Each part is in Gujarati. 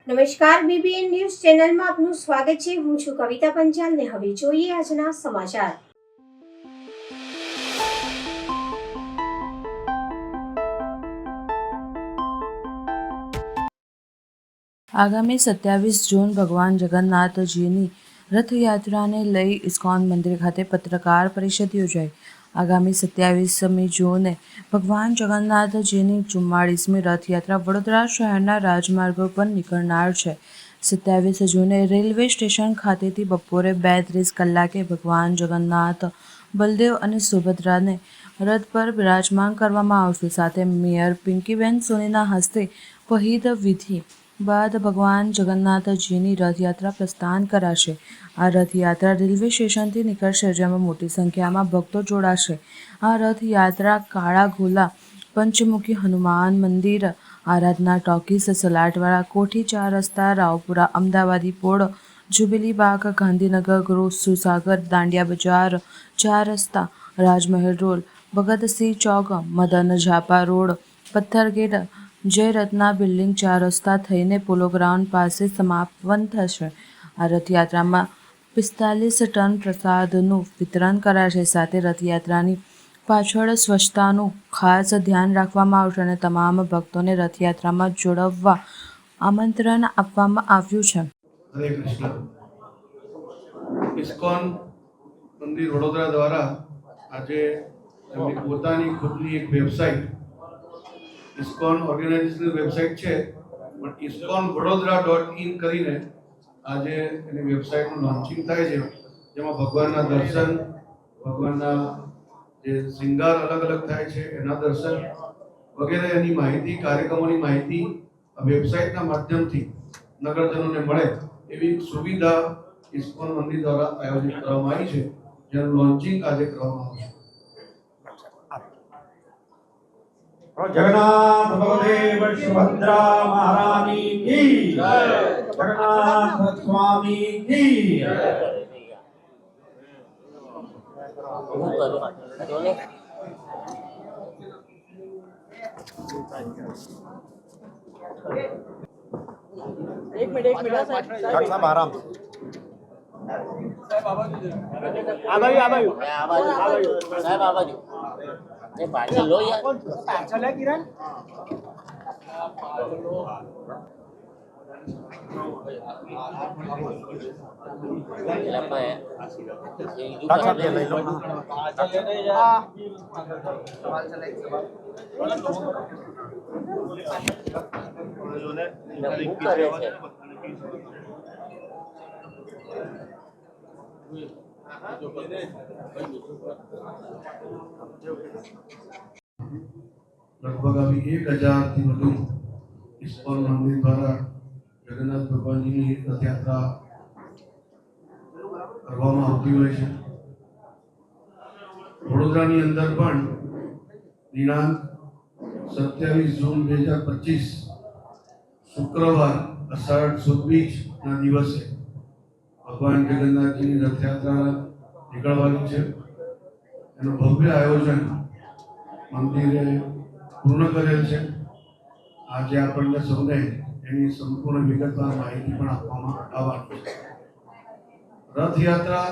નમસ્કાર, બીબીએન ન્યૂઝ ચેનલમાં આપનું સ્વાગત છે. હું છું કવિતા પંચાલ ને હવે જોઈએ આજના સમાચાર. આગામી 27 જૂન ભગવાન જગન્નાથજીની રથયાત્રાને લઈ ઇસ્કોન મંદિર ખાતે પત્રકાર પરિષદ યોજાઈ. આગામી 27મી જૂને ભગવાન જગન્નાથજીની 44મી રથયાત્રા વડોદરા શહેરના રાજમાર્ગો પર નીકળનાર છે. 27 જૂને રેલવે સ્ટેશન ખાતેથી બપોરે 2:30 કલાકે ભગવાન જગન્નાથ, બલદેવ અને સુભદ્રાને રથ પર બિરાજમાન કરવામાં આવશે. સાથે મેયર પિંકીબેન સોનીના હસ્તે વહીદ વિધિ બાદ ભગવાન જગન્નાથજીની રથયાત્રા પ્રસ્થાન કરાશે. આ રથયાત્રા રેલવે સ્ટેશનથી નીકળશે, જેમાં મોટી સંખ્યામાં ભક્તો જોડાશે. આ રથયાત્રા કાળા ઘોલા, પંચમુખી હનુમાન મંદિર, આરાધના ટોકીઝ, સલાટવાળા, કોઠી 4 રસ્તા, રાવપુરા, અમદાવાદી પોળ, જુબિલી બાગ, ગાંધીનગર, ગ્રોસ, સુસાગર, દાંડિયા બજાર 4 રસ્તા, રાજમહેલ રોડ, ભગતસિંહ ચોક, મદન ઝાપા રોડ, પથ્થરગેટ, જયરત્ના બિલ્ડિંગ 4 રસ્તા થઈને પોલો ગ્રાઉન્ડ પાસે સમાપન થશે. આ રથયાત્રામાં 45 ટન પ્રસાદનું વિતરણ કરાશે. સાથે રથયાત્રાની પાછળ સ્વચ્છતાનું ખાસ ધ્યાન રાખવામાં આવશે અને તમામ ભક્તોને રથયાત્રામાં જોડાવવા આમંત્રણ આપવામાં આવ્યું છે. હરે કૃષ્ણ. ઇસ્કોન મંદિર વડોદરા દ્વારા આજે એમની પોતાની ખુદની એક વેબસાઇટ, ઇસ્કોન ઓર્ગેનાઇઝેશનની વેબસાઇટ છે, પણ ઇસ્કોન વડોદરા.in કરીને આજે એની વેબસાઇટનું લોન્ચિંગ થાય છે, જેમાં ભગવાનના દર્શન, ભગવાનના જે શૃંગાર અલગ અલગ થાય છે એના દર્શન વગેરે એની માહિતી, કાર્યક્રમોની માહિતી આ વેબસાઇટના માધ્યમથી નગરજનોને મળે એવી સુવિધા ઇસ્કોન મંદિર દ્વારા આયોજિત કરવામાં આવી છે, જેનું લોન્ચિંગ આજે કરવામાં આવશે. जगन्नाथ बलदेव सुभद्रा महारानी की जय, जगन्नाथ स्वामी की जय. एक मिनट साहब आराम से साहब आवाज ये पार्सल लो यार, पार्सल है किरण. લગભગ આવી 1000થી વધુ ઇસ્કોન મંદિર દ્વારા જગન્નાથ ભગવાનજીની રથયાત્રા કરવામાં આવતી હોય છે. વડોદરાની અંદર પણ દિનાંક 27 જૂન 2025 શુક્રવાર અષાઢ સુદ બીજના દિવસે ભગવાન જગન્નાથજીની રથયાત્રા નીકળવાની છે. એનું ભવ્ય આયોજન મંદિરે પૂર્ણ કરેલ છે. આજે આપણને સૌને એની સંપૂર્ણ વિગતવાર માહિતી પણ આપવામાં આવવાની છે. રથયાત્રા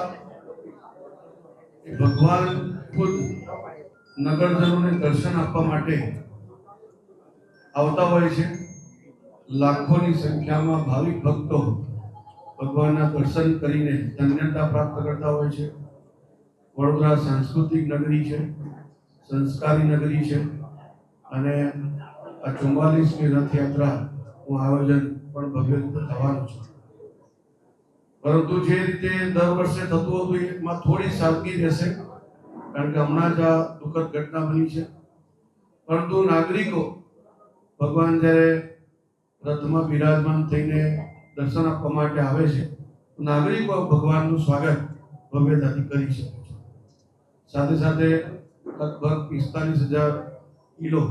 ભગવાન ખુદ નગરજનોને દર્શન આપવા માટે આવતા હોય છે. લાખોની સંખ્યામાં ભાવિક ભક્તો ભગવાનના દર્શન કરીને ધન્યતા પ્રાપ્ત કરતા હોય છે. વડોદરા સાંસ્કૃતિક નગરી છે, સંસ્કારી નગરી છે અને આ 44મી રથયાત્રાનું આયોજન પણ ભવ્ય રીતે થવાનું છે. પરંતુ જે રીતે દર વર્ષે થતું હતું એમાં થોડી સાદગી રહેશે, કારણ કે હમણાં જ આ દુઃખદ ઘટના બની છે. પરંતુ નાગરિકો ભગવાન જ્યારે રથમાં બિરાજમાન થઈને દર્શન આપવા માટે આવે છે, નાગરિકો ભગવાનનું સ્વાગત ભવ્યતાથી કરી શકે છે. સાથે સાથે લગભગ 45,000 કિલો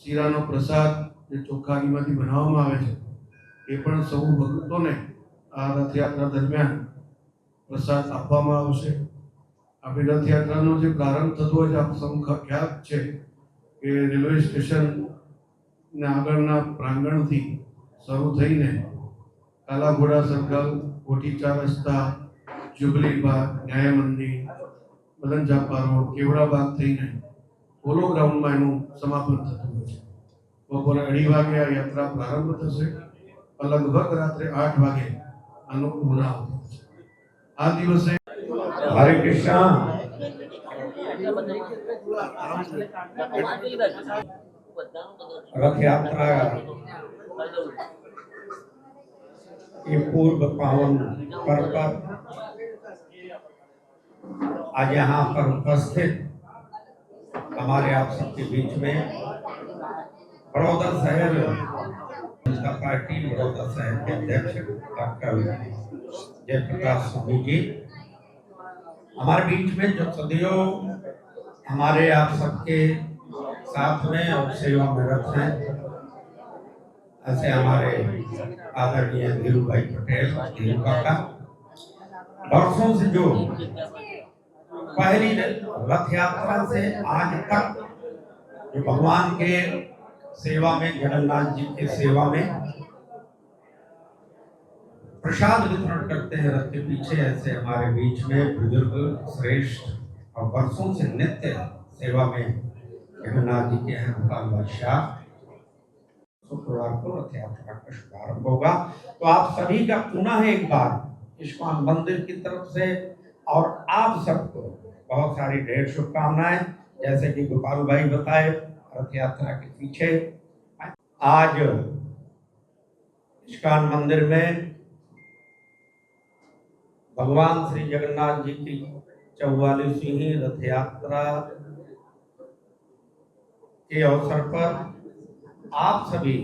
શીરાનો પ્રસાદ જે ચોખ્ખા ઘીમાંથી બનાવવામાં આવે છે એ પણ સૌ ભક્તોને આ રથયાત્રા દરમિયાન પ્રસાદ આપવામાં આવશે. આપણી રથયાત્રાનો જે પ્રારંભ થતો હોય છે, આપ સૌ ખ્યાલ છે કે રેલવે સ્ટેશન ને આગળના પ્રાંગણથી શરૂ થઈને કાલાઘોડા સર્કલ, કોઠી 4 રસ્તા, જ્યુબલી બાગ, ન્યાય મંદિર, મદન ઝાપા રોડ, કેવડા બાગ થઈને પોલો ગ્રાઉન્ડમાં એનું સમાપન થતું હોય છે. બપોરે 2:30 વાગે આ યાત્રા પ્રારંભ થશે. લગભગ રાત્રે 8 વાગે આનો પૂર્ણાહુતિ થશે. આ દિવસે हरे कृष्णा। रथ यात्रा के पूर्व पावन पर्व पर आज यहाँ पर उपस्थित हमारे आप सबके बीच में बड़ौदा शहर जनता पार्टी बड़ौदा शहर के अध्यक्ष डॉक्टर जयप्रकाश स्वामी जी हमारे बीच में जो सदियों हमारे आप सबके साथ में और सेवा में रखते हैं, ऐसे हमारे आदरणीय धीरू भाई पटेल धीरू काका वर्षों से जो पहली रथ यात्रा से आज तक जो भगवान के सेवा में, जगन्नाथ जी के सेवा में प्रसाद वितरण करते हैं रथ के पीछे, ऐसे हमारे बीच में बुजुर्ग श्रेष्ठ और वर्षों से नित्य सेवा में जगन्नाथ जी के हैं गोपाल बादशाह। शुक्रवार को रथ यात्रा का शुभारंभ होगा। तो आप सभी का पुनः एक बार इस्कॉन मंदिर की तरफ से और आप सबको बहुत सारी ढेर शुभकामनाएं। जैसे कि गोपाल भाई बताए, रथ यात्रा के पीछे आज इस्कॉन मंदिर में भगवान श्री जगन्नाथ जी की 44वीं रथ यात्रा के अवसर पर आप सभी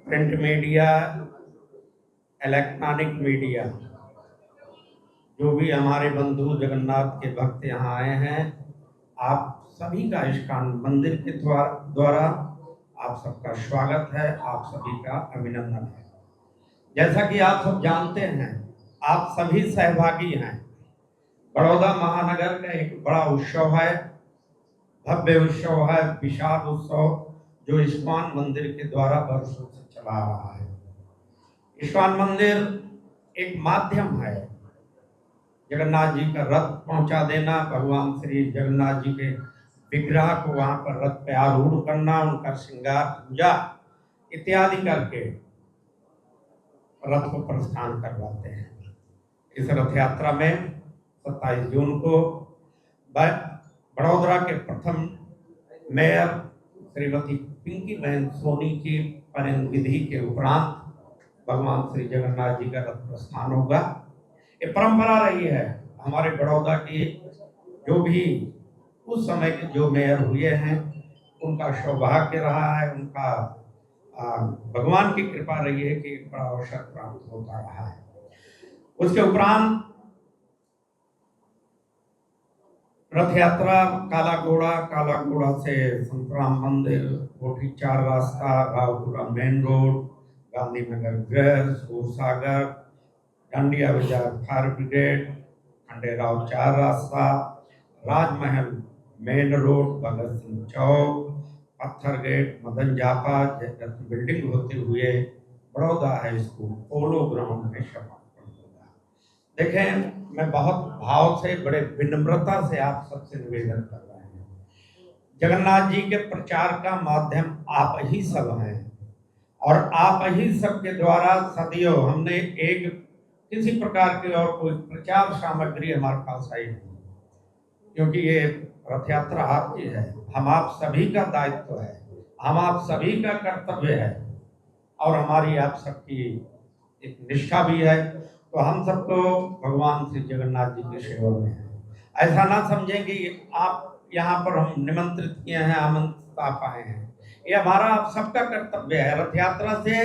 प्रिंट मीडिया, इलेक्ट्रॉनिक मीडिया, जो भी हमारे बंधु जगन्नाथ के भक्त यहाँ आए हैं, आप सभी का इस्कॉन मंदिर के द्वारा आप सबका स्वागत है, आप सभी का अभिनंदन है। जैसा कि आप सब जानते हैं, आप सभी सहभागी हैं। बड़ौदा महानगर का एक बड़ा उत्सव है, भव्य उत्सव है, विशाल उत्सव जो इस्कॉन मंदिर के द्वारा वर्षों से चला रहा है। इस्कॉन मंदिर एक माध्यम है जगन्नाथ जी का रथ पहुंचा देना, भगवान श्री जगन्नाथ जी के विग्रह को वहां पर रथ पे आरूढ़ करना, उनका श्रृंगार पूजा इत्यादि करके रथ को प्रस्थान करवाते हैं। इस रथ यात्रा में 27 जून को बड़ौदा के प्रथम मेयर श्रीमती पिंकी बहन सोनी की परिनिधि के उपरांत भगवान श्री जगन्नाथ जी का रथ प्रस्थान होगा। ये परंपरा रही है हमारे बड़ौदा की, जो भी उस समय के जो मेयर हुए हैं उनका सौभाग्य रहा है, उनका भगवान की कृपा रही है कि एक बड़ा अवसर प्राप्त होता रहा है। उसके उपरांत रथ यात्रा कालाघोड़ा से संतराम मंदिर, कोठी 4 रास्ता, रावपुरा मेन रोड, गांधीनगर गृह, सूरसागर, डांडिया बाजार फायर ब्रिगेड, खंडेराव 4 रास्ता, राजमहल मेन रोड, भगत सिंह चौक, पत्थर गेट, मदन झापा बिल्डिंग होते हुए Baroda high school polo ground में समापन होगा। देखें, मैं बहुत भाव से, बड़े विनम्रता से आप सबसे निवेदन कर रहे हैं, जगन्नाथ जी के प्रचार का माध्यम आप ही सब हैं और आप ही सब के द्वारा सदियों हमने एक किसी प्रकार की और कोई प्रचार सामग्री हमारे पास आई नहीं, क्योंकि ये रथ यात्रा आपकी है, हम आप सभी का दायित्व है, हम आप सभी का कर्तव्य है और हमारी आप सबकी एक निष्ठा भी है। तो हम सबको भगवान श्री जगन्नाथ जी की सेवा में है। ऐसा ना समझें कि आप यहाँ पर हम निमंत्रित किए हैं, आमंत्रित आप आए हैं, ये हमारा आप सबका कर्तव्य है। रथ यात्रा से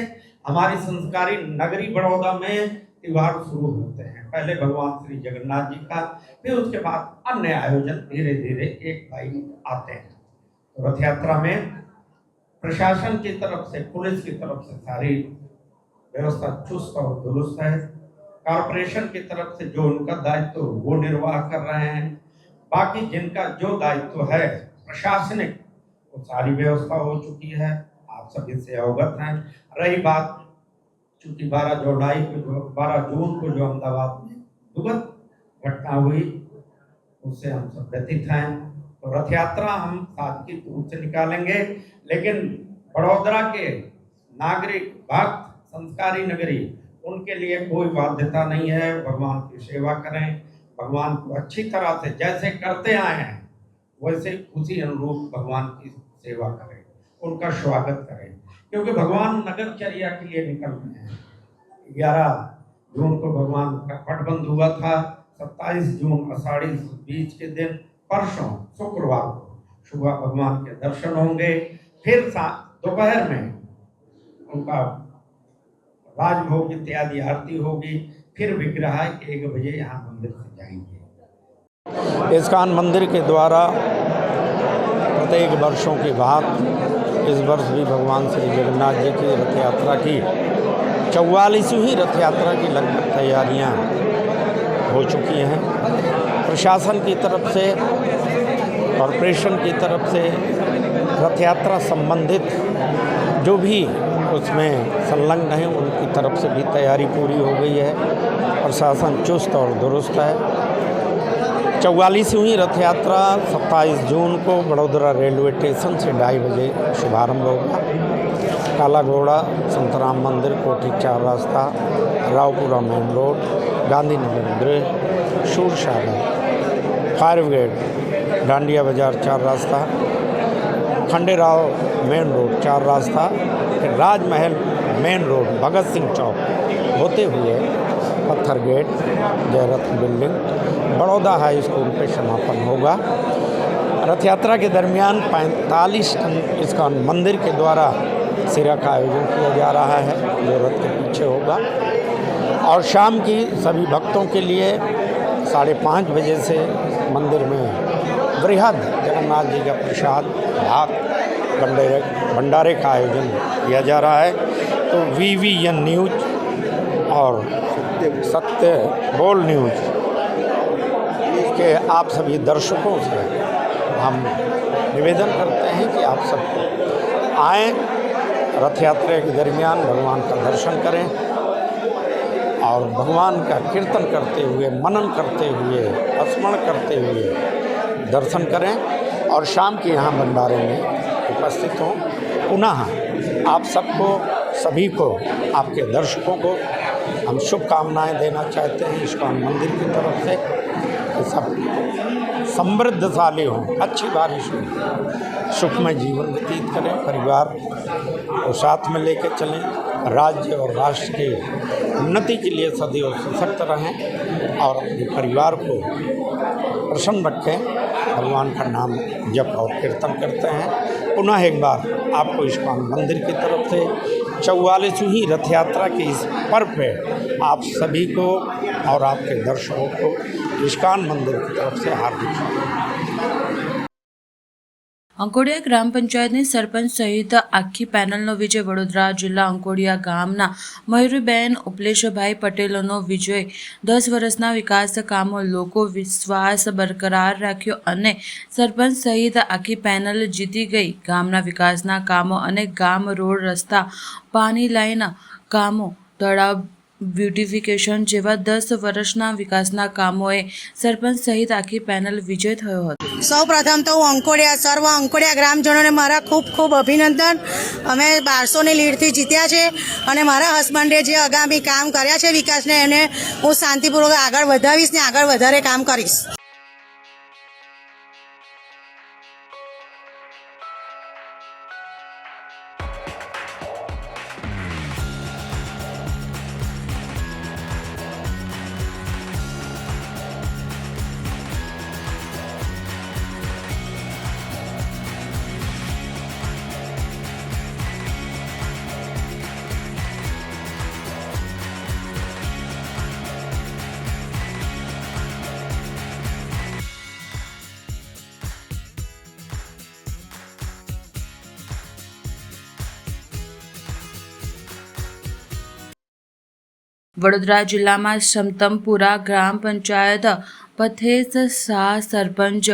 हमारी संस्कारी नगरी बड़ौदा में त्योहार शुरू होते हैं, पहले भगवान श्री जगन्नाथ जी का, फिर उसके बाद अन्य आयोजन धीरे धीरे एक भाई आते हैं। तो रथ यात्रा में प्रशासन की तरफ से, पुलिस की तरफ से सारी व्यवस्था चुस्त और दुरुस्त है। कॉरपोरेशन की तरफ से जो उनका दायित्व वो निर्वाह कर रहे हैं, बाकी जिनका जो दायित्व है प्रशासनिक, वो सारी व्यवस्था हो चुकी है। आप आप सभी से अवगत हैं। रही बात चूंकि 12 जून को जो अहमदाबाद में दुखद घटना हुई उससे हम सब व्यथित हैं। तो रथ यात्रा हम सादगी रूप से निकालेंगे, लेकिन बड़ौदा के नागरिक भक्त संस्कारी नगरी उनके लिए कोई बाध्यता नहीं है। भगवान की सेवा करें, भगवान को अच्छी तरह से जैसे करते आए हैं वैसे उसी अनुरूप भगवान की सेवा करें, उनका स्वागत करें, क्योंकि भगवान नगरचर्या के लिए निकल रहे हैं। 11 जून को भगवान का पटबंध हुआ था। 27 जून आषाढ़ी बीज के दिन परसों शुक्रवार को सुबह भगवान के दर्शन होंगे। फिर दोपहर में उनका राजभोग इत्यादि आरती होगी। फिर विग्रह 1 बजे यहाँ मंदिर से जाएंगे। इस्कॉन मंदिर के द्वारा प्रत्येक वर्षों की बात इस वर्ष भी भगवान श्री जगन्नाथ जी की रथ यात्रा की 44वीं रथ यात्रा की लगभग तैयारियां हो चुकी हैं। प्रशासन की तरफ से, कॉरपोरेशन की तरफ से रथ यात्रा संबंधित जो भी उसमें संलग्न हैं उनकी तरफ से भी तैयारी पूरी हो गई है। प्रशासन चुस्त और दुरुस्त है। 44वीं रथ यात्रा 27 जून को बड़ौदा रेलवे स्टेशन से 2:30 बजे शुभारंभ होगा। काला घोड़ा, संतराम मंदिर, कोठी 4 रास्ता, रावपुरा मेन रोड, गांधीनगर गृह, शूरसागर, फायर ब्रिगेड, डांडिया बाजार 4 रास्ता, खंडेराव मेन रोड 4 रास्ता, फिर राजमहल मेन रोड भगत सिंह चौक होते हुए Patthar gate, Jayratna building, Baroda high school पे समापन होगा। रथ यात्रा के दरमियान 45 टन इस्कॉन मंदिर के द्वारा सिरा का आयोजन किया जा रहा है जो रथ के पीछे होगा। और शाम की सभी भक्तों के लिए 5:30 बजे से मंदिर में बृहद जगन्नाथ जी का प्रसाद भात भंडारे का आयोजन किया जा रहा है। तो VVN न्यूज और सत्य बोल न्यूज के आप सभी दर्शकों से हम निवेदन करते हैं कि आप सब आएँ, रथ यात्रा के दरमियान भगवान का दर्शन करें और भगवान का कीर्तन करते हुए, मनन करते हुए, स्मरण करते हुए दर्शन करें और शाम के यहाँ भंडारे में उपस्थित हों। पुनः आप सबको, सभी को, आपके दर्शकों को हम शुभकामनाएं देना चाहते हैं इस्कॉन मंदिर की तरफ से कि सब समृद्धशाली हों, अच्छी बारिश हो, सुखमय जीवन व्यतीत करें, परिवार को साथ में लेकर चलें, राज्य और राष्ट्र की उन्नति के लिए सदैव सशक्त रहें और अपने परिवार को प्रसन्न रखें। भगवान का नाम जप और कीर्तन करते हैं। पुनः एक बार आपको इस्कॉन मंदिर की तरफ से 44वीं रथ यात्रा के इस पर्व पे आप सभी को और आपके दर्शकों को इस्कॉन मंदिर की तरफ से हार्दिक અંકોડિયા ગ્રામ પંચાયતની સરપંચ સહિત આખી પેનલનો વિજય. વડોદરા જિલ્લા અંકોડિયા ગામના મયુરીબેન ઉપલેશભાઈ પટેલનો વિજય. 10 વર્ષના વિકાસ કામો, લોકો વિશ્વાસ બરકરાર રાખ્યો અને સરપંચ સહિત આખી પેનલ જીતી ગઈ. ગામના વિકાસના કામો અને ગામ રોડ, રસ્તા, પાણી લાઈન કામો, તળાવ બ્યુટિફિકેશન જેવા 10 વર્ષના વિકાસના કામોએ સરપંચ સહિત આખી પેનલ વિજય થયો હતો. સૌ પ્રથમ તો હું સર્વ અંકોડિયા ગ્રામજનોને મારા ખૂબ ખૂબ અભિનંદન. અમે 1200ની લીડથી જીત્યા છે અને મારા હસબન્ડે જે આગામી કામ કર્યા છે વિકાસને એને હું શાંતિપૂર્વક આગળ વધાવીશ ને આગળ વધારે કામ કરીશ. વડોદરા જિલ્લામાં સમતમપુરા ગ્રામ પંચાયત પથેશ શાહ સરપંચ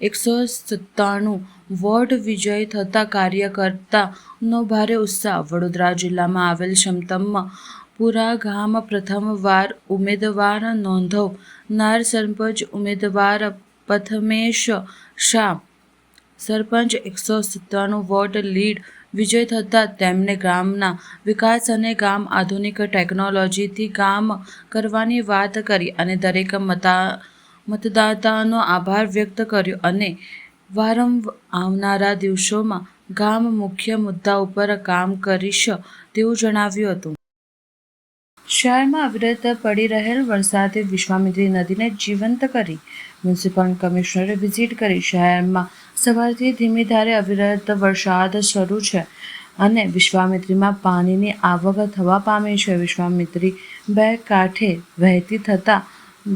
197 વોર્ડ વિજય થતા કાર્યકર્તાનો ભારે ઉત્સાહ. વડોદરા જિલ્લામાં આવેલ સમતમપુરા ગામ પ્રથમવાર ઉમેદવાર નોંધાવનાર સરપંચ ઉમેદવાર પ્રથમેશ શાહ સરપંચ 197 વોટ લીડ વિજય થતાં તેમણે ગામના વિકાસ અને ગામ આધુનિક ટેકનોલોજીથી ગામ કરવાની વાત કરી અને દરેક મતદાતાનો આભાર વ્યક્ત કર્યો અને વારંવાર આવનારા દિવસોમાં ગામ મુખ્ય મુદ્દા ઉપર કામ કરીશ તેવું જણાવ્યું હતું. શહેરમાં અવિરત પડી રહેલ વરસાદે વિશ્વામિત્રી નદીને જીવંત કરી. મ્યુનિસિપલ કમિશનરે વિઝિટ કરી. શહેરમાં સવારથી ધીમી ધારે અવિરત વરસાદ શરૂ છે અને વિશ્વામિત્રીમાં પાણીની આવક થવા પામી છે. વિશ્વામિત્રી બે કાંઠે વહેતી થતાં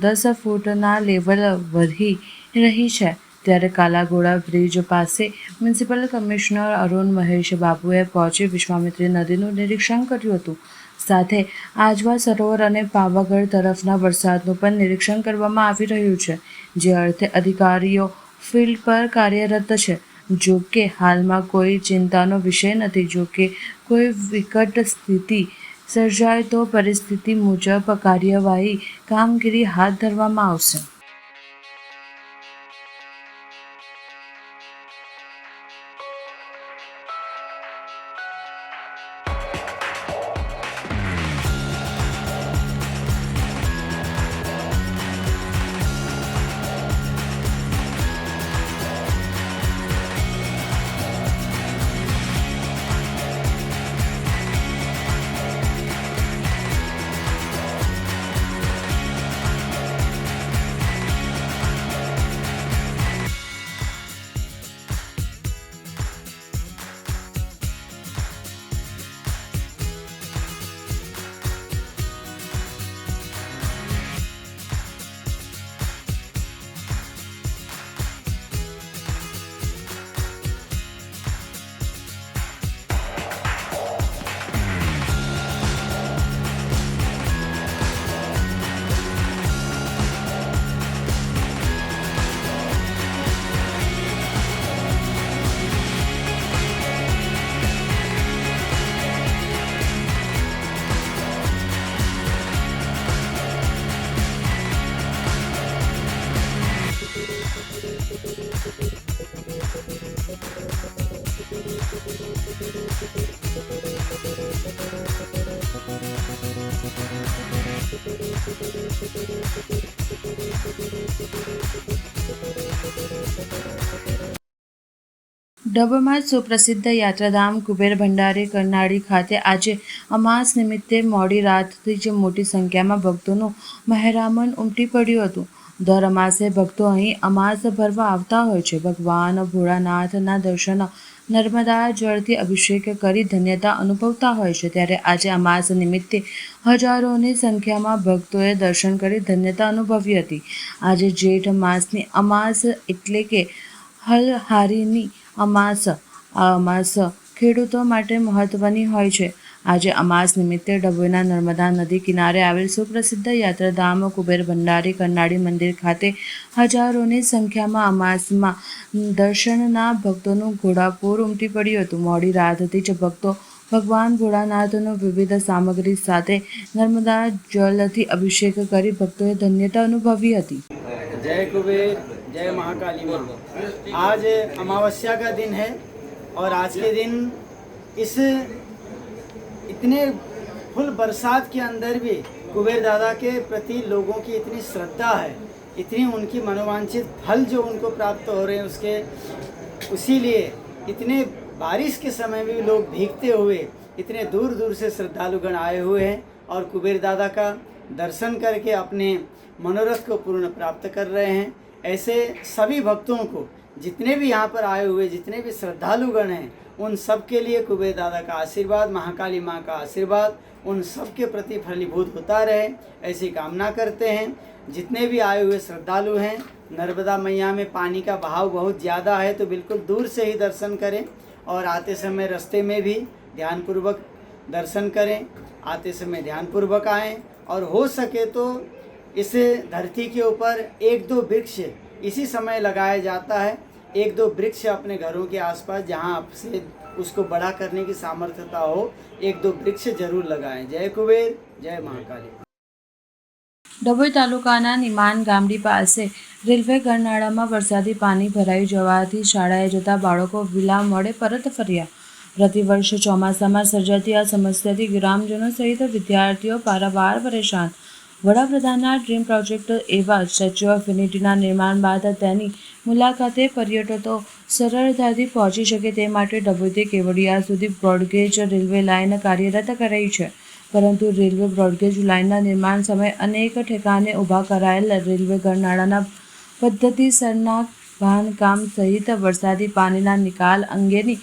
10 ફૂટના લેવલ વધી રહી છે. ત્યારે કાલાઘોડા બ્રિજ પાસે મ્યુનિસિપલ કમિશનર અરુણ મહેશ બાબુએ પહોંચી વિશ્વામિત્રી નદીનું નિરીક્ષણ કર્યું હતું. સાથે આજવા સરોવર અને પાવાગઢ તરફના વરસાદનું પણ નિરીક્ષણ કરવામાં આવી રહ્યું છે, જે અર્થે અધિકારીઓ ફિલ્ડ પર કાર્યરત છે. જો કે હાલમાં કોઈ ચિંતાનો વિષય નથી. જો કે કોઈ વિકટ સ્થિતિ સર્જાય તો પરિસ્થિતિ મુજબ કાર્યવાહી કામગીરી હાથ ધરવામાં આવશે. ડભોમાં સુપ્રસિદ્ધ યાત્રાધામ કુબેર ભંડારી કરનાળી ખાતે આજે અમાસ નિમિત્તે મોડી રાતથી જ મોટી સંખ્યામાં ભક્તોનું મહેરામણ ઉમટી પડ્યું હતું. દર અમાસે ભક્તો અહીં અમાસ ભરવા આવતા હોય છે. ભગવાન ભોળાનાથના દર્શન નર્મદા જળથી અભિષેક કરી ધન્યતા અનુભવતા હોય છે. ત્યારે આજે અમાસ નિમિત્તે હજારોની સંખ્યામાં ભક્તોએ દર્શન કરી ધન્યતા અનુભવી હતી. આજે જેઠ માસની અમાસ એટલે કે હલહારીની અમાસ. આ અમાસ ખેડૂતો માટે મહત્વની હોય છે. આજે અમાસ નિમિત્તે ડભોઈના નર્મદા નદી કિનારે આવેલ સુપ્રસિદ્ધ યાત્રાધામ કુબેર ભંડારી કરનાળી મંદિર ખાતે હજારોની સંખ્યામાં અમાસમાં દર્શનના ભક્તોનું ઘોડાપૂર ઉમટી પડ્યું હતું. મોડી રાતથી જ ભક્તો ભગવાન ભોળાનાથનો વિવિધ સામગ્રી સાથે નર્મદા જલથી અભિષેક કરી ભક્તોએ ધન્યતા અનુભવી હતી. जय कुबेर जय महाकाली माँ। आज अमावस्या का दिन है और आज के दिन इस इतने फुल बरसात के अंदर भी कुबेर दादा के प्रति लोगों की इतनी श्रद्धा है, इतनी उनकी मनोवांछित फल जो उनको प्राप्त हो रहे हैं उसके उसीलिए इतने बारिश के समय में भी लोग भीगते हुए इतने दूर दूर से श्रद्धालुगण आए हुए हैं और कुबेर दादा का दर्शन करके अपने मनोरथ को पूर्ण प्राप्त कर रहे हैं। ऐसे सभी भक्तों को जितने भी यहाँ पर आए हुए जितने भी श्रद्धालुगण हैं उन सब के लिए कुबेर दादा का आशीर्वाद, महाकाली माँ का आशीर्वाद उन सब के प्रति फलीभूत होता रहे, ऐसी कामना करते हैं। जितने भी आए हुए श्रद्धालु हैं, नर्मदा मैया में पानी का बहाव बहुत ज़्यादा है तो बिल्कुल दूर से ही दर्शन करें और आते समय रास्ते में भी ध्यानपूर्वक दर्शन करें, आते समय ध्यानपूर्वक आएँ और हो सके तो इस धरती के ऊपर 1-2 वृक्ष इसी समय लगाया जाता है। 1-2 वृक्ष अपने घरों के आसपास जहाँ आपसे उसको बड़ा करने की सामर्थ्यता हो, 1-2 वृक्ष जरूर लगाएं। जय कुबेर, जय महाकाली। ડભોઈ તાલુકાના નિમાન ગામડી પાસે રેલવે ગરનાળામાં વરસાદી પાણી ભરાઈ જવાથી શાળાએ જતા બાળકો વિલા મોડે પરત ફર્યા. પ્રતિવર્ષ ચોમાસામાં સર્જાતી આ સમસ્યાથી ગ્રામજનો સહિત વિદ્યાર્થીઓ પારાવાર પરેશાન. વડાપ્રધાનના ડ્રીમ પ્રોજેક્ટ એવા સ્ટેચ્યુ ઓફ યુનિટીના નિર્માણ બાદ તેની મુલાકાતે પર્યટકો સરળતાથી પહોંચી શકે તે માટે ડભોઈથી કેવડિયા સુધી બ્રોડગેજ રેલવે લાઇન કાર્યરત કરાઈ છે. પરંતુ રેલવે બ્રોડગેજ લાઇનના નિર્માણ સમયે અનેક ઠેકાણે ઊભા કરાયેલ રેલવે ગરનાળાના પદ્ધતિસરના બાંધકામ સહિત વરસાદી પાણીના નિકાલ અંગેની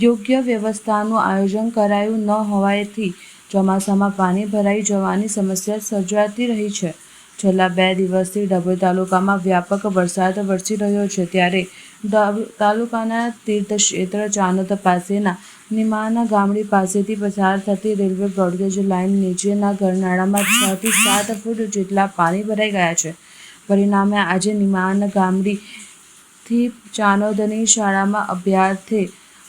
યોગ્ય વ્યવસ્થાનું આયોજન કરાયું ન હોવાથી ચોમાસામાં પાણી ભરાઈ જવાની સમસ્યા સર્જાતી રહી છે. છેલ્લા 2 દિવસથી ડભોઈ તાલુકામાં વ્યાપક વરસાદ વરસી રહ્યો છે ત્યારે તાલુકાના તીર્થક્ષેત્ર ચાનોદ પાસેના નિમાના ગામડી પાસેથી પસાર થતી રેલવે બ્રોડગેજ લાઇન નીચેના ગરનાળામાં 6 થી 7 ફૂટ જેટલા પાણી ભરાઈ ગયા છે. પરિણામે આજે નિમાન ગામડીથી ચાનોદની શાળામાં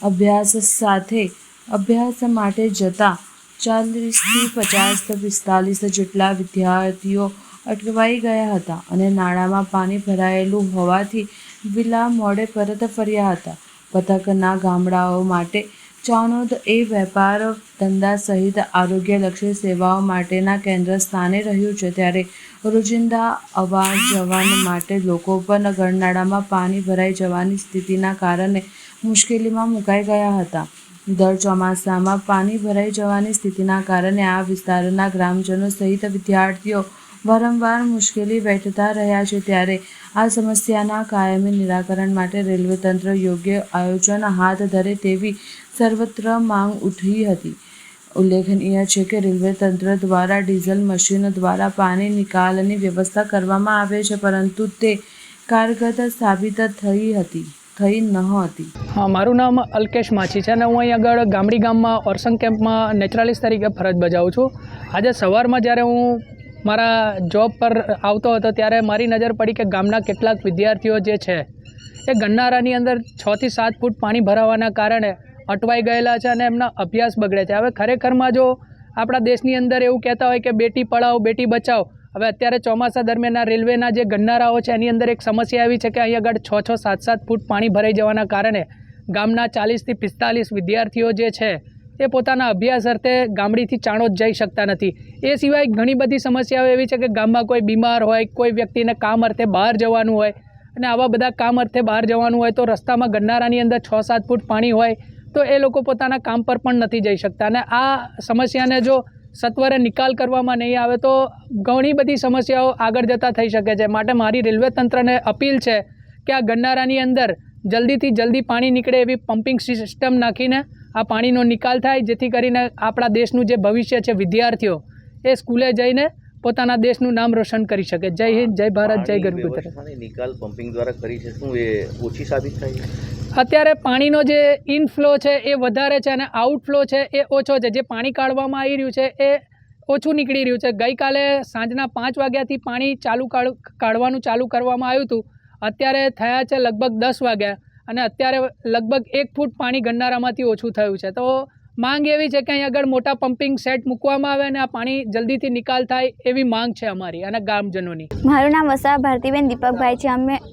અભ્યાસ માટે જતા 40 થી 50 45 જેટલા વિદ્યાર્થીઓ અટવાઈ ગયા હતા અને નાળામાં પાણી ભરાયેલું હોવાથી વિલા મોડે પરત ફર્યા હતા. પથકના ગામડાઓ માટે ચાનોદ એ વેપાર ધંધા સહિત આરોગ્યલક્ષી સેવાઓ માટેના કેન્દ્ર સ્થાને રહ્યું છે ત્યારે રોજિંદા અવાર જવર માટે લોકો પણ ગરનાળામાં પાણી ભરાઈ જવાની સ્થિતિના કારણે મુશ્કેલીમાં મુકાઈ ગયા હતા. દર ચોમાસામાં પાણી ભરાઈ જવાની સ્થિતિના કારણે આ વિસ્તારના ગ્રામજનો સહિત વિદ્યાર્થીઓ વારંવાર મુશ્કેલી વેઠતા રહ્યા છે ત્યારે આ સમસ્યાના કાયમી નિરાકરણ માટે રેલવે તંત્ર યોગ્ય આયોજન હાથ ધરે તેવી સર્વત્ર માંગ ઉઠી હતી. ઉલ્લેખનીય છે કે રેલવે તંત્ર દ્વારા ડીઝલ મશીનો દ્વારા પાણી નિકાલની વ્યવસ્થા કરવામાં આવે છે પરંતુ તે કારગત સાબિત થઈ નહોતી. હા, મારું નામ અલ્કેશ માછી છે અને હું અહીં આગળ ગામડી ગામમાં ઓરસંગ કેમ્પમાં નેચરાલિસ્ટ તરીકે ફરજ બજાવું છું. આજે સવારમાં જ્યારે હું મારા જોબ પર આવતો હતો ત્યારે મારી નજર પડી કે ગામના કેટલાક વિદ્યાર્થીઓ જે છે એ ગરનાળાની અંદર 6 થી 7 ફૂટ પાણી ભરાવાના કારણે અટવાઈ ગયેલા છે અને એમના અભ્યાસ બગડે છે. હવે ખરેખરમાં જો આપણા દેશની અંદર એવું કહેતા હોય કે બેટી પઢાઓ બેટી બચાવો, હવે અત્યારે ચોમાસા દરમિયાન રેલવેના જે ગરનાળાઓ છે એની અંદર એક સમસ્યા એવી છે કે અહીં આગળ 6-6, 7-7 ફૂટ પાણી ભરાઈ જવાના કારણે ગામના 40 થી 45 વિદ્યાર્થીઓ જે છે એ પોતાના અભ્યાસ અર્થે ગામડીથી ચાણોદ જઈ શકતા નથી. એ સિવાય ઘણી બધી સમસ્યાઓ એવી છે કે ગામમાં કોઈ બીમાર હોય, કોઈ વ્યક્તિને કામ અર્થે બહાર જવાનું હોય અને આવા બધા કામ અર્થે બહાર જવાનું હોય તો રસ્તામાં ગરનાળાની અંદર 6-7 ફૂટ પાણી હોય તો એ લોકો પોતાના કામ પર પણ નથી જઈ શકતા. અને આ સમસ્યાને જો સત્વરે નિકાલ કરવામાં નહીં આવે તો ઘણી બધી સમસ્યાઓ આગળ જતાં થઈ શકે છે. માટે મારી રેલવે તંત્રને અપીલ છે કે આ ગરનાળાની અંદર જલ્દીથી જલ્દી પાણી નીકળે એવી પમ્પિંગ સિસ્ટમ નાખીને આ પાણીનો નિકાલ થાય જેથી કરીને આપણા દેશનું જે ભવિષ્ય છે વિદ્યાર્થીઓ એ સ્કૂલે જઈને પોતાના દેશનું નામ રોશન કરી શકે. જય હિન્દ, જય ભારત, જય ગરગુતર. નિકાલ પમ્પિંગ દ્વારા કરી છે, શું એ ઓછી સાબિત થાય? અત્યારે પાણીનો જે ઇનફ્લો છે એ વધારે છે અને આઉટફ્લો છે એ ઓછો છે. જે પાણી કાઢવામાં આવી રહ્યું છે એ ઓછું નીકળી રહ્યું છે. ગઈકાલે સાંજના 5 વાગ્યાથી પાણી કાઢવાનું ચાલુ કરવામાં આવ્યું હતું. અત્યારે થયા છે લગભગ 10 વાગ્યા અને અત્યારે લગભગ 1 ફૂટ પાણી ગરનાળામાંથી ઓછું થયું છે. તો માંગ એવી છે કે અહીં આગળ મોટા પમ્પિંગ સેટ મૂકવામાં આવે અને આ પાણી જલ્દીથી નિકાલ થાય એવી માંગ છે અમારી અને ગામજનોની. મારું નામ વસાવા ભારતીબેન દીપકભાઈ છે.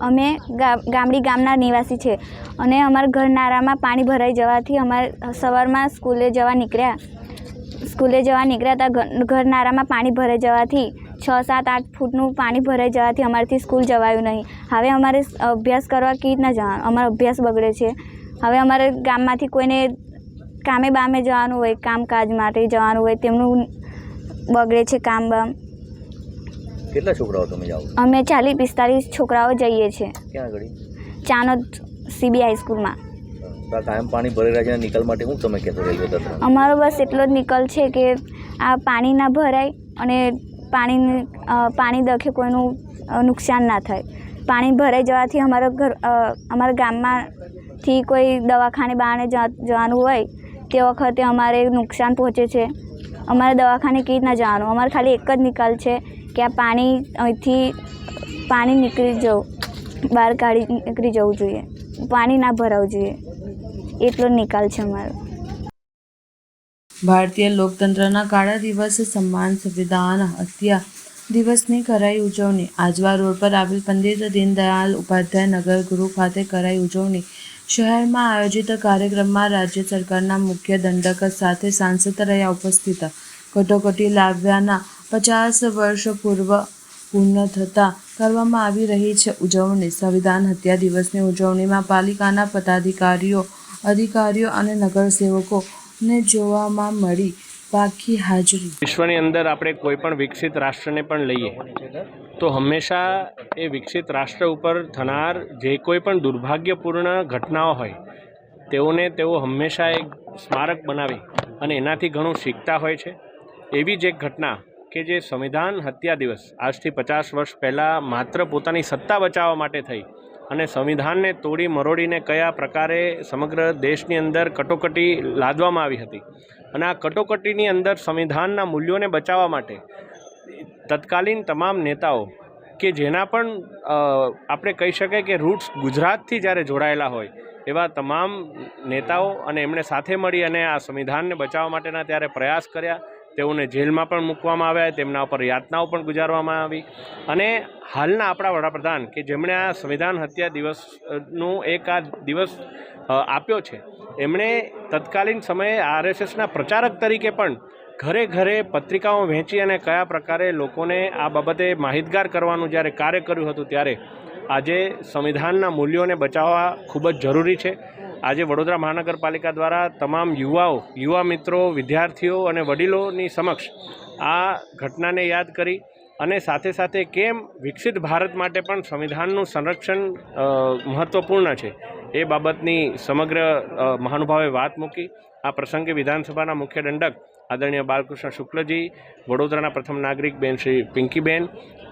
અમે ગામડી ગામના નિવાસી છે અને અમારા ગરનાળામાં પાણી ભરાઈ જવાથી અમારે સવારમાં સ્કૂલે જવા નીકળ્યા હતા. ગરનાળામાં પાણી ભરાઈ જવાથી 6, 7, 8 ફૂટનું પાણી ભરાઈ જવાથી અમારાથી સ્કૂલ જવાયું નહીં. હવે અમારે અભ્યાસ કરવા કેવી રીતના જવાનું? અમારો અભ્યાસ બગડે છે. હવે અમારે ગામમાંથી કોઈને કામે બામે જવાનું હોય, કામકાજ માટે જવાનું હોય તેમનું બગડે છે કામ બામ. કેટલા છોકરાઓ તમે જાઓ? અમે 40-45 છોકરાઓ જઈએ છીએ. ક્યાં આગળ? ચાનોદ CB હાઈસ્કૂલમાં. કાયમ પાણી ભરાઈ રહ્યા છે, નિકાલ માટે શું તમે કહેતો રેલવે તંત્ર? અમારો બસ એટલો જ નિકાલ છે કે આ પાણી ના ભરાય અને પાણી દખે કોઈનું નુકસાન ના થાય. પાણી ભરાઈ જવાથી અમારા ગામમાંથી કોઈ દવાખાને બહાને જવાનું હોય તે વખતે અમારે નુકસાન પહોંચે છે. અમારે દવાખાને કેવી રીતના જવાનું? અમારે ખાલી એક જ નિકાલ છે કે આ પાણી અહીંથી પાણી નીકળી જવું, બહાર નીકળી જવું જોઈએ, પાણી ના ભરાવું જોઈએ, એટલો નિકાલ છે અમારો. ભારતીય લોકતંત્રના કાળા દિવસ સન્માન સંવિધાન હત્યા દિવસની કરાઈ ઉજવણી. આજવા રોડ પર આવેલ પંડિત દીનદયાલ ઉપાધ્યાય નગર ગૃહ ખાતે કરાઈ ઉજવણી. શહેરમાં આયોજિત કાર્યક્રમમાં રાજ્ય સરકારના મુખ્ય દંડક સાથે સાંસદ રહ્યા ઉપસ્થિત. કટોકટી લાવ્યાના 50 વર્ષ પૂર્ણ થતાં કરવામાં આવી રહી છે ઉજવણી. સંવિધાન હત્યા દિવસની ઉજવણીમાં પાલિકાના પદાધિકારીઓ, અધિકારીઓ અને નગરસેવકોને જોવામાં મળી પાકી હાજરી. વિશ્વની અંદર આપણે કોઈ પણ વિકસિત રાષ્ટ્રને પણ લઈએ તો હંમેશા એ વિકસિત રાષ્ટ્ર ઉપર થનાર જે કોઈ પણ દુર્ભાગ્યપૂર્ણ ઘટનાઓ હોય તેઓ હંમેશા એક સ્મારક બનાવી અને એનાથી ઘણું શીખતા હોય છે. એવી જ એક ઘટના કે જે સંવિધાન હત્યા દિવસ આજથી 50 વર્ષ પહેલાં માત્ર પોતાની સત્તા બચાવવા માટે થઈ અને સંવિધાનને તોડી મરોડીને કયા પ્રકારે સમગ્ર દેશની અંદર કટોકટી લાદવામાં આવી હતી અને આ કટોકટીની અંદર સંવિધાનના મૂલ્યોને બચાવવા માટે તત્કાલીન તમામ નેતાઓ કે જેના પણ આપણે કહી શકાય કે રૂટ્સ ગુજરાતથી જ્યારે જોડાયેલા હોય એવા તમામ નેતાઓ અને એમણે સાથે મળી અને આ સંવિધાનને બચાવવા માટેના ત્યારે પ્રયાસ કર્યા. તેઓને જેલમાં પણ મૂકવામાં આવ્યા, તેમના ઉપર યાતનાઓ પણ ગુજારવામાં આવી અને હાલના આપણા વડાપ્રધાન કે જેમણે આ સંવિધાન હત્યા દિવસનું એક આ દિવસ આપ્યો છે, એમણે તત્કાલીન સમયે RSSના પ્રચારક તરીકે પણ ઘરે ઘરે પત્રિકાઓ વહેંચી અને કયા પ્રકારે લોકોને આ બાબતે માહિતગાર કરવાનું જ્યારે કાર્ય કર્યું હતું ત્યારે આજે સંવિધાનના મૂલ્યોને બચાવવા ખૂબ જ જરૂરી છે. આજે વડોદરા મહાનગરપાલિકા દ્વારા તમામ યુવા મિત્રો, વિદ્યાર્થીઓ અને વડીલોની સમક્ષ આ ઘટનાને યાદ કરી અને સાથે સાથે કેમ વિકસિત ભારત માટે પણ સંવિધાનનું સંરક્ષણ મહત્ત્વપૂર્ણ છે એ બાબતની સમગ્ર મહાનુભાવે વાત મૂકી. આ પ્રસંગે વિધાનસભાના મુખ્ય દંડક આદરણીય બાલકૃષ્ણ શુક્લજી, વડોદરાના પ્રથમ નાગરિક બેન શ્રી પિંકીબેન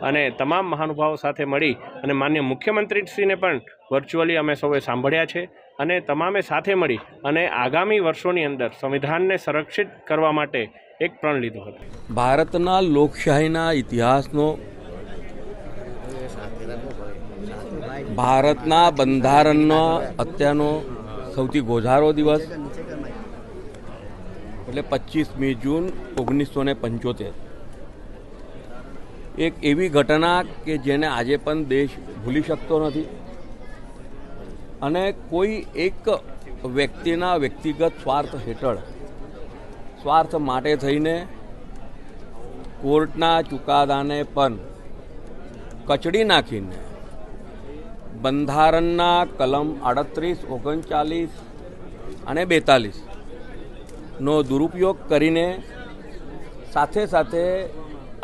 અને તમામ મહાનુભાવો સાથે મળી અને માનનીય મુખ્યમંત્રીશ્રીને પણ વર્ચ્યુઅલી અમે સૌએ સાંભળ્યા છે અને તમામે સાથે મળી અને આગામી વર્ષોની અંદર સંવિધાનને સંરક્ષિત કરવા માટે એક પ્રણ લીધો હતો. ભારતના લોકશાહીના ઇતિહાસનો, ભારતના બંધારણનો અત્યારનો સૌથી ગોઝારો દિવસ એટલે 25મી જૂન 1975. એક એવી ઘટના કે જેને આજે પણ દેશ ભૂલી શકતો નથી અને કોઈ એક વ્યક્તિના વ્યક્તિગત સ્વાર્થ હેઠળ, સ્વાર્થ માટે થઈને કોર્ટના ચુકાદાને પણ કચડી નાખીને બંધારણના કલમ 38, 39 અને 42નો દુરુપયોગ કરીને સાથે સાથે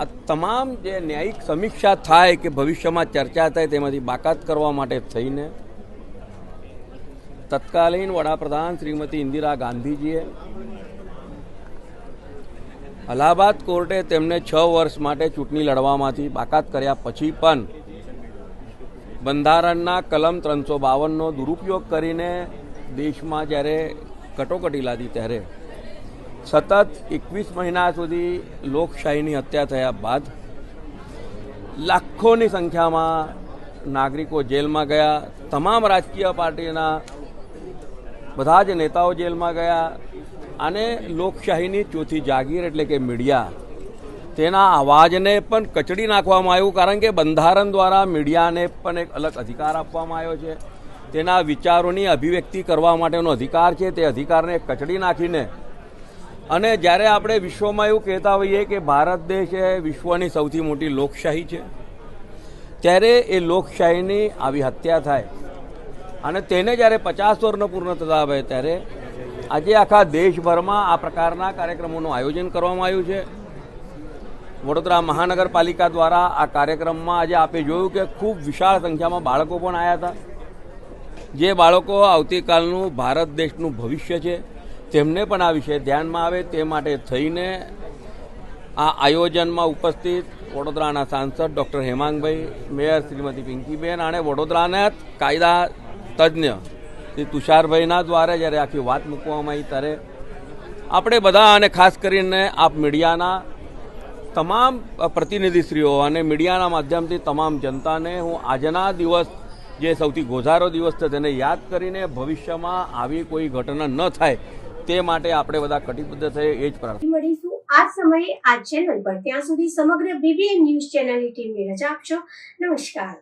આ તમામ જે ન્યાયિક સમીક્ષા થાય કે ભવિષ્યમાં ચર્ચા થાય તેમાંથી બાકાત કરવા માટે થઈને તત્કાલીન વડાપ્રધાન શ્રીમતી ઇન્દિરા ગાંધીજીએ અલ્હાબાદ કોર્ટે તેમને 6 વર્ષ માટે ચૂંટણી લડવામાંથી બાકાત કર્યા પછી પણ બંધારણના કલમ 352નો દુરુપયોગ કરીને દેશમાં જ્યારે કટોકટી લાદી ત્યારે સતત 21 મહિના સુધી લોકશાહીની હત્યા થયા બાદ લાખોની સંખ્યામાં નાગરિકો જેલમાં ગયા, તમામ રાજકીય પાર્ટીના બધા જ નેતાઓ જેલમાં ગયા અને લોકશાહીની ચોથી જાગીર એટલે કે મીડિયા, તેના અવાજને પણ કચડી નાખવામાં આવ્યું. કારણ કે બંધારણ દ્વારા મીડિયાને પણ એક અલગ અધિકાર આપવામાં આવ્યો છે. તેના વિચારોની અભિવ્યક્તિ કરવા માટેનો અધિકાર છે. તે અધિકારને કચડી નાખીને અને જ્યારે આપણે વિશ્વમાં એવું કહેતા હોઈએ કે ભારત દેશ એ વિશ્વની સૌથી મોટી લોકશાહી છે, ત્યારે એ લોકશાહીની આવી હત્યા થાય અને તેને જ્યારે 50 વર્ષ પૂર્ણ થતા હોય ત્યારે આજે આખા દેશભરમાં આ પ્રકારના કાર્યક્રમોનું આયોજન કરવામાં આવ્યું છે. વડોદરા મહાનગરપાલિકા દ્વારા આ કાર્યક્રમમાં આજે આપે જોયું કે ખૂબ વિશાળ સંખ્યામાં બાળકો પણ આવ્યા હતા. જે બાળકો આવતીકાલનું ભારત દેશનું ભવિષ્ય છે તેમને પણ આ વિષય ધ્યાનમાં આવે તે માટે થઈને આ આયોજનમાં ઉપસ્થિત વડોદરાના સાંસદ ડૉક્ટર હેમાંગભાઈ, મેયર શ્રીમતી પિંકીબેન અને વડોદરાના કાયદા તજ્ઞ શ્રી તુષારભાઈના દ્વારા જ્યારે આખી વાત મૂકવામાં આવી ત્યારે આપણે બધા અને ખાસ કરીને આપ મીડિયાના તમામ પ્રતિનિધિશ્રીઓ અને મીડિયાના માધ્યમથી તમામ જનતાને હું આજના દિવસ જે સૌથી ગોઝારો દિવસ છે તેને યાદ કરીને ભવિષ્યમાં આવી કોઈ ઘટના ન થાય તે માટે આપણે બધા કટિબદ્ધ થઈએ એ જ પ્રાર્થના. મળીશું આ સમયે આ ચેનલ પર. ત્યાં સુધી સમગ્ર BBN ન્યૂઝ ચેનલની ટીમને રજા આપશો. નમસ્કાર.